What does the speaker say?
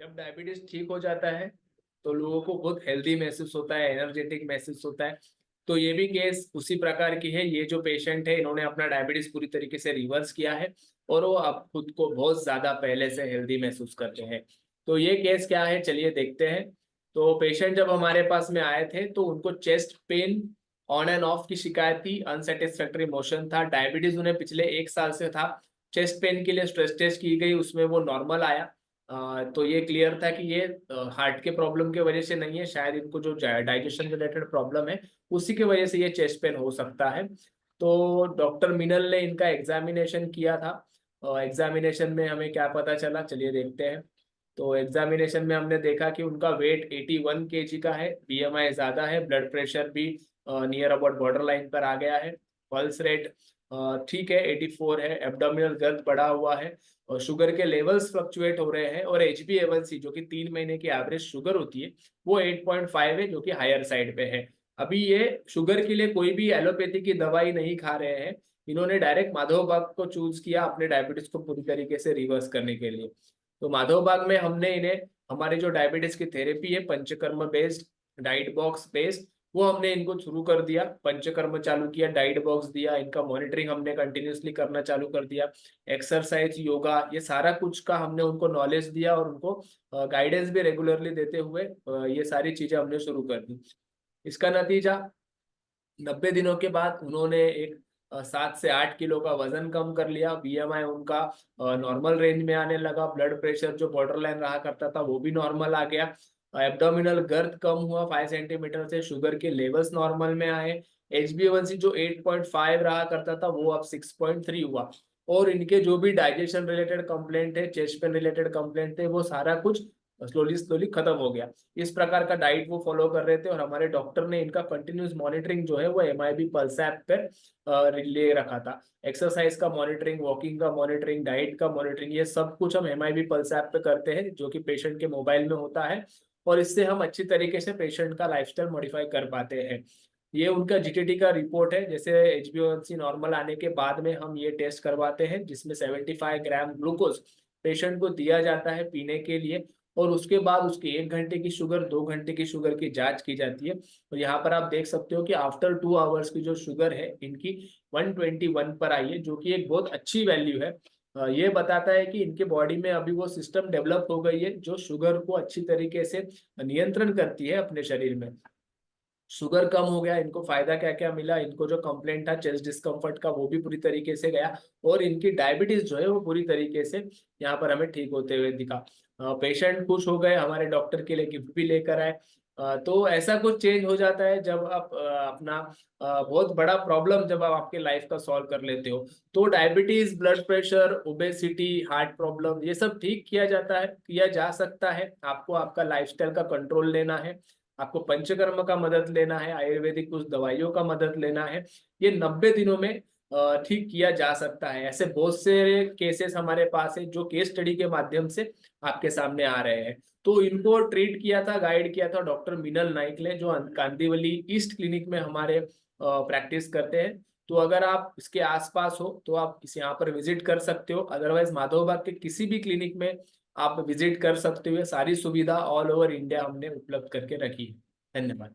जब डायबिटीज ठीक हो जाता है तो लोगों को बहुत हेल्दी महसूस होता है, एनर्जेटिक महसूस होता है। तो ये भी केस उसी प्रकार की है। ये जो पेशेंट है इन्होंने अपना डायबिटीज पूरी तरीके से रिवर्स किया है और वो अब खुद को बहुत ज्यादा पहले से हेल्दी महसूस करते हैं। तो ये केस क्या है, चलिए देखते हैं। तो पेशेंट जब हमारे पास में आए थे तो उनको chest pain on end of की शिकायत थी, अनसेटिस्फैक्टरी मोशन था, डायबिटीज उन्हें पिछले 1 साल से था। चेस्ट पेन के लिए स्ट्रेस टेस्ट की गई, उसमें वो नॉर्मल आया। तो ये क्लियर था कि ये हार्ट के प्रॉब्लम की वजह से नहीं है, शायद इनको जो डाइजेशन रिलेटेड प्रॉब्लम है उसी की वजह से ये चेस्ट पेन हो सकता है। तो डॉक्टर मिनल ने इनका एग्जामिनेशन किया था। एग्जामिनेशन में हमें क्या पता चला, चलिए देखते हैं। तो एग्जामिनेशन में हमने देखा कि उनका वेट 81 kg का है, बीएमआई ज्यादा है, ब्लड प्रेशर भी नियर अबाउट बॉर्डर लाइन पर आ गया है, पल्स रेट ठीक है 84 है, एब्डोमिनल गर्द बढ़ा हुआ है और शुगर के लेवल्स फ्लक्चुएट हो रहे हैं। और HbA1c जो कि 3 महीने की एवरेज शुगर होती है वो 8.5 है, जो कि हायर साइड पे है। अभी ये शुगर के लिए कोई भी एलोपैथी की दवाई नहीं खा रहे हैं, इन्होंने डायरेक्ट माधव बाग को चूज किया अपने डायबिटीज को पूरी तरीके से रिवर्स करने के लिए। तो माधव बाग में हमने इन्हें हमारे जो डायबिटीज की थेरेपी है panchakarma based, diet box based, वो हमने इनको शुरू कर दिया। पंचकर्म चालू किया, डाइट बॉक्स दिया, इनका मॉनिटरिंग हमने कंटिन्यूसली करना चालू कर दिया। एक्सरसाइज, योगा, ये सारा कुछ का हमने उनको नॉलेज दिया और उनको गाइडेंस भी रेगुलरली देते हुए ये सारी चीजें हमने शुरू कर दी। इसका नतीजा 90 दिनों के बाद उन्होंने एक 7 से 8 किलो का वजन कम कर लिया, बीएमआई उनका नॉर्मल रेंज में आने लगा, ब्लड प्रेशर जो बॉर्डर लाइन रहा करता था वो भी नॉर्मल आ गया, एब्डोमिनल गर्द कम हुआ 5 सेंटीमीटर से, शुगर के लेवल्स नॉर्मल में आए, HbA1c जो 8.5 रहा करता था वो अब 6.3 हुआ। और इनके जो भी डाइजेशन रिलेटेड कंप्लेंट है, चेस्ट पेन रिलेटेड कंप्लेंट थे, वो सारा कुछ स्लोली स्लोली खत्म हो गया। इस प्रकार का डाइट वो फॉलो कर रहे थे और हमारे डॉक्टर ने इनका कंटिन्यूस मॉनिटरिंग जो है वो MIB पल्स ऐप पर ले रखा था। एक्सरसाइज का मॉनिटरिंग, वॉकिंग का मॉनिटरिंग, डाइट का मॉनिटरिंग, ये सब कुछ हम MIB पल्स ऐप पे करते हैं जो कि पेशेंट के मोबाइल में होता है। और इससे हम अच्छी तरीके से पेशेंट का लाइफस्टाइल मॉडिफाई कर पाते हैं। ये उनका GTT का रिपोर्ट है। जैसे HbA1c नॉर्मल आने के बाद में हम ये टेस्ट करवाते हैं जिसमें 75 ग्राम ग्लूकोज पेशेंट को दिया जाता है पीने के लिए। और उसके बाद उसकी 1 घंटे की शुगर, 2 घंटे की शुगर की जांच की जाती है। और यहाँ पर आप देख सकते हो कि आफ्टर 2 आवर्स की जो शुगर है इनकी 121 पर आई है, जो कि एक बहुत अच्छी वैल्यू है। ये बताता है कि इनके बॉडी में अभी वो सिस्टम डेवलप हो गई है जो शुगर को अच्छी तरीके से नियंत्रण करती है अपने शरीर में। शुगर कम हो गया, इनको फायदा क्या क्या मिला, इनको जो कंप्लेंट था चेस्ट डिस्कम्फर्ट का वो भी पूरी तरीके से गया। और इनकी डायबिटीज जो है वो पूरी तरीके से यहाँ पर हमें ठीक होते हुए दिखा। पेशेंट खुश हो गए, हमारे डॉक्टर के लिए गिफ्ट भी लेकर आए। तो ऐसा कुछ चेंज हो जाता है जब आप अपना बहुत बड़ा प्रॉब्लम जब आप आपके लाइफ का सॉल्व कर लेते हो। तो diabetes, blood pressure, obesity, heart problem, ये सब ठीक किया जाता है, किया जा सकता है। आपको आपका लाइफस्टाइल का कंट्रोल लेना है, आपको पंचकर्म का मदद लेना है, आयुर्वेदिक कुछ दवाइयों का मदद लेना है। ये 90 दिनों में ठीक किया जा सकता है। ऐसे बहुत से केसेस हमारे पास है जो केस स्टडी के माध्यम से आपके सामने आ रहे हैं। तो इनको ट्रीट किया था, गाइड किया था डॉक्टर मिनल नाइक ने, जो कांदिवली ईस्ट क्लिनिक में हमारे प्रैक्टिस करते हैं। तो अगर आप इसके आसपास हो तो आप इस यहाँ पर विजिट कर सकते हो, अदरवाइज माधवबाग के किसी भी क्लिनिक में आप विजिट कर सकते हो। सारी सुविधा ऑल ओवर इंडिया हमने उपलब्ध करके रखी है। धन्यवाद।